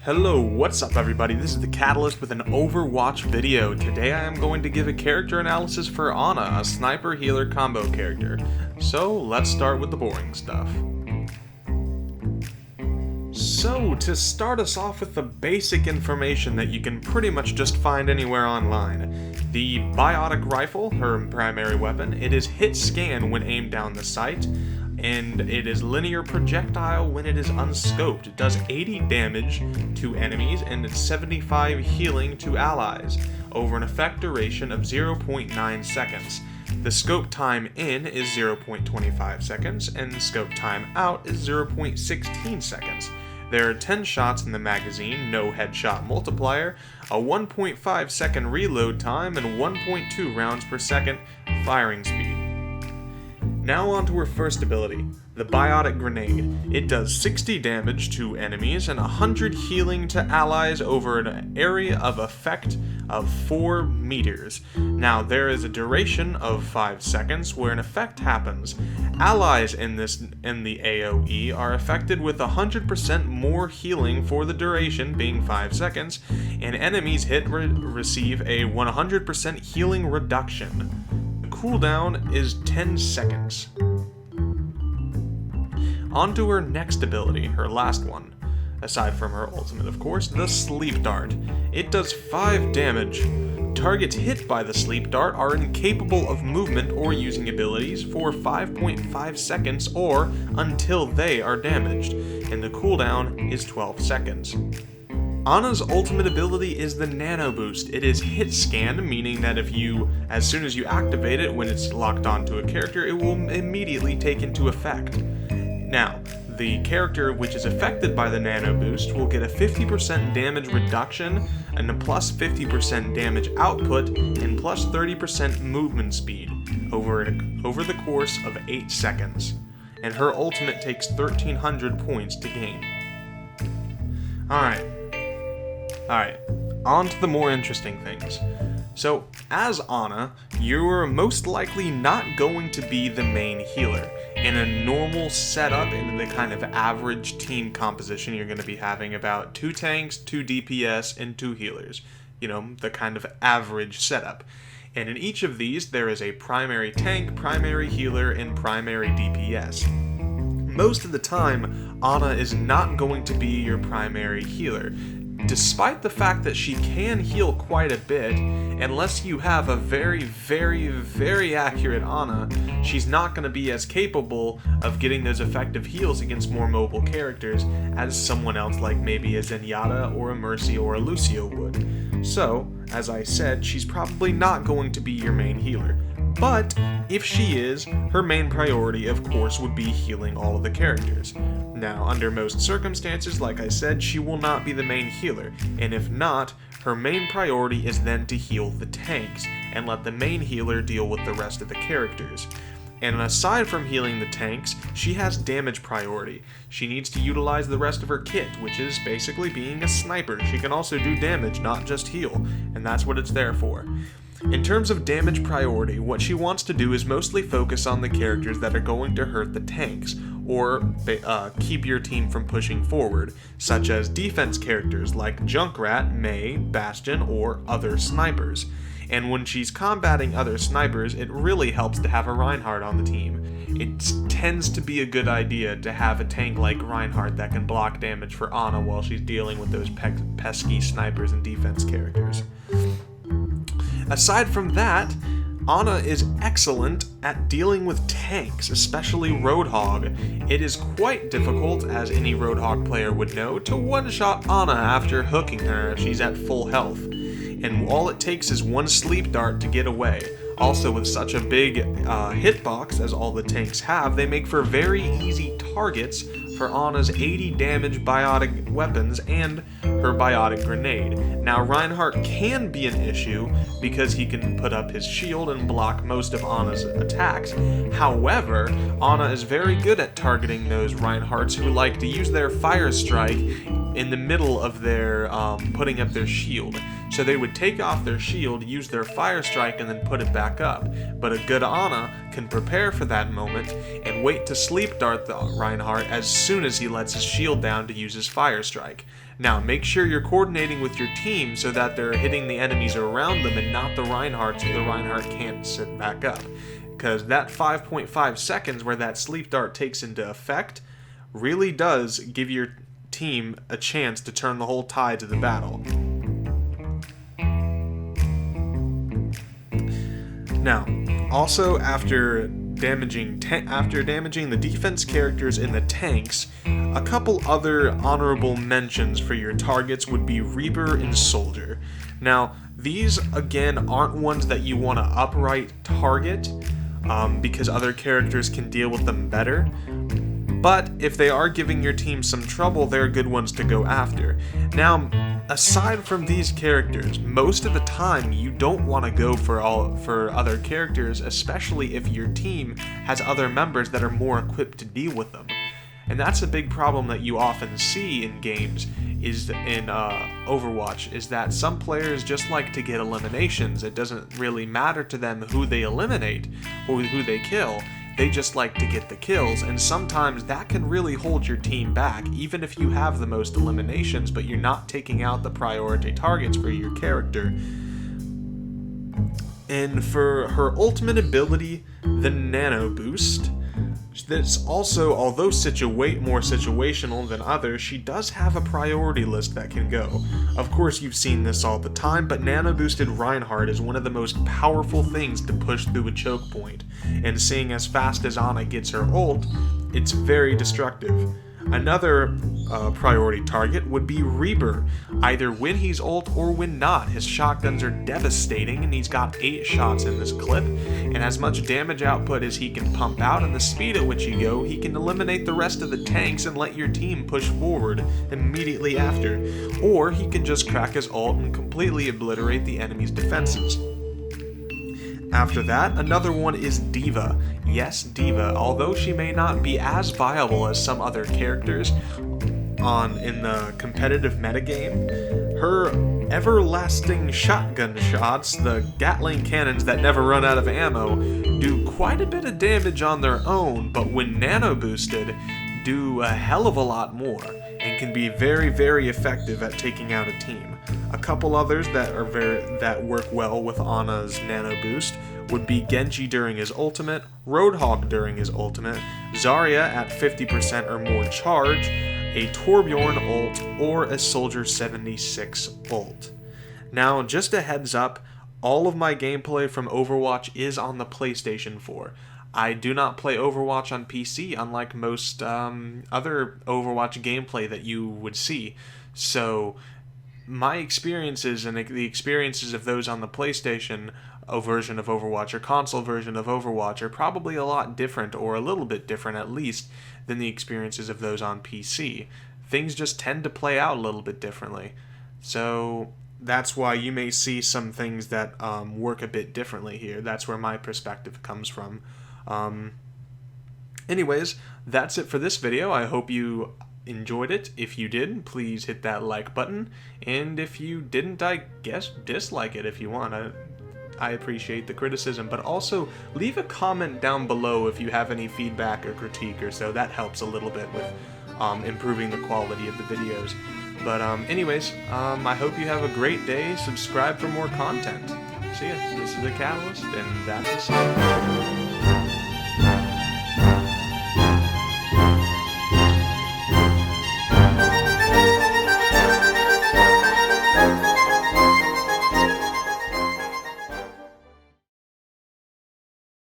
Hello, what's up everybody? This is the Catalyst with an Overwatch video. Today I am going to give a character analysis for Ana, a sniper healer combo character. So let's start with the boring stuff. So to start us off with the basic information that you can pretty much just find anywhere online. The Biotic rifle, her primary weapon, it is hit scan when aimed down the sight. And it is linear projectile when it is unscoped. It does 80 damage to enemies and it's 75 healing to allies over an effect duration of 0.9 seconds. The scope time in is 0.25 seconds and the scope time out is 0.16 seconds. There are 10 shots in the magazine, no headshot multiplier, a 1.5 second reload time, and 1.2 rounds per second firing speed. Now on to her first ability, the Biotic Grenade. It does 60 damage to enemies and 100 healing to allies over an area of effect of 4 meters. Now there is a duration of 5 seconds where an effect happens. Allies in the AoE are affected with 100% more healing for the duration, being 5 seconds, and enemies hit receive a 100% healing reduction. Cooldown is 10 seconds. On to her next ability, her last one. Aside from her ultimate, of course, the Sleep Dart. It does 5 damage. Targets hit by the Sleep Dart are incapable of movement or using abilities for 5.5 seconds or until they are damaged, and the cooldown is 12 seconds. Ana's ultimate ability is the Nano boost. It is hit scan, meaning that as soon as you activate it when it's locked onto a character, it will immediately take into effect. Now, the character which is affected by the Nano boost will get a 50% damage reduction and a plus 50% damage output and plus 30% movement speed over the course of 8 seconds. And her ultimate takes 1,300 points to gain. Alright, on to the more interesting things. So, as Ana, you're most likely not going to be the main healer. In a normal setup, in the kind of average team composition, you're going to be having about 2 tanks, 2 DPS, and 2 healers. You know, the kind of average setup. And in each of these, there is a primary tank, primary healer, and primary DPS. Most of the time, Ana is not going to be your primary healer. Despite the fact that she can heal quite a bit, unless you have a very, very, very accurate Ana, she's not going to be as capable of getting those effective heals against more mobile characters as someone else like maybe a Zenyatta or a Mercy or a Lucio would. So, as I said, she's probably not going to be your main healer. But, if she is, her main priority, of course, would be healing all of the characters. Now, under most circumstances, like I said, she will not be the main healer, and if not, her main priority is then to heal the tanks, and let the main healer deal with the rest of the characters. And aside from healing the tanks, she has damage priority. She needs to utilize the rest of her kit, which is basically being a sniper. She can also do damage, not just heal, and that's what it's there for. In terms of damage priority, what she wants to do is mostly focus on the characters that are going to hurt the tanks, or keep your team from pushing forward, such as defense characters like Junkrat, Mei, Bastion, or other snipers. And when she's combating other snipers, it really helps to have a Reinhardt on the team. It tends to be a good idea to have a tank like Reinhardt that can block damage for Ana while she's dealing with those pesky snipers and defense characters. Aside from that, Ana is excellent at dealing with tanks, especially Roadhog. It is quite difficult, as any Roadhog player would know, to one-shot Ana after hooking her if she's at full health. And all it takes is one Sleep Dart to get away. Also, with such a big hitbox as all the tanks have, they make for very easy targets for Ana's 80 damage biotic weapons and her Biotic Grenade. Now, Reinhardt can be an issue because he can put up his shield and block most of Ana's attacks. However, Ana is very good at targeting those Reinhardts who like to use their Fire Strike in the middle of their putting up their shield. So they would take off their shield, use their fire strike, and then put it back up. But a good Ana can prepare for that moment and wait to sleep dart the Reinhardt as soon as he lets his shield down to use his fire strike. Now, make sure you're coordinating with your team so that they're hitting the enemies around them and not the Reinhardt, so the Reinhardt can't sit back up. Because that 5.5 seconds where that sleep dart takes into effect really does give your team a chance to turn the whole tide of the battle. Now, also after damaging the defense characters in the tanks, a couple other honorable mentions for your targets would be Reaper and Soldier. Now, these again aren't ones that you want to upright target because other characters can deal with them better. But if they are giving your team some trouble, they're good ones to go after. Now, aside from these characters, most of the time you don't want to go for other characters, especially if your team has other members that are more equipped to deal with them. And that's a big problem that you often see in games is in Overwatch, is that some players just like to get eliminations. It doesn't really matter to them who they eliminate or who they kill. They just like to get the kills, and sometimes that can really hold your team back, even if you have the most eliminations, but you're not taking out the priority targets for your character. And for her ultimate ability, the Nano boost, that's also, although more situational than others, she does have a priority list that can go. Of course, you've seen this all the time, but Nano boosted Reinhardt is one of the most powerful things to push through a choke point, and seeing as fast as Ana gets her ult, it's very destructive. Another priority target would be Reaper, either when he's ult or when not. His shotguns are devastating, and he's got 8 shots in this clip, and as much damage output as he can pump out and the speed at which he go, he can eliminate the rest of the tanks and let your team push forward immediately after. Or he can just crack his ult and completely obliterate the enemy's defenses. After that, another one is D.Va. Yes, D.Va, although she may not be as viable as some other characters in the competitive metagame, her everlasting shotgun shots, the Gatling cannons that never run out of ammo, do quite a bit of damage on their own, but when nano boosted, do a hell of a lot more, and can be very, very effective at taking out a team. A couple others that work well with Ana's nano boost would be Genji during his ultimate, Roadhog during his ultimate, Zarya at 50% or more charge, a Torbjorn ult, or a Soldier 76 ult. Now, just a heads up, all of my gameplay from Overwatch is on the PlayStation 4. I do not play Overwatch on PC, unlike most other Overwatch gameplay that you would see. So, my experiences and the experiences of those on the PlayStation version of Overwatch or console version of Overwatch are probably a lot different, or a little bit different at least, than the experiences of those on PC. Things just tend to play out a little bit differently. So that's why you may see some things that work a bit differently here. That's where my perspective comes from. Anyways, that's it for this video. I hope you enjoyed it. If you did, please hit that like button, and if you didn't, I guess dislike it if you want. I appreciate the criticism, but also leave a comment down below if you have any feedback or critique or so. That helps a little bit with improving the quality of the videos. But anyways, I hope you have a great day. Subscribe for more content. See ya. This is The Catalyst, and that's the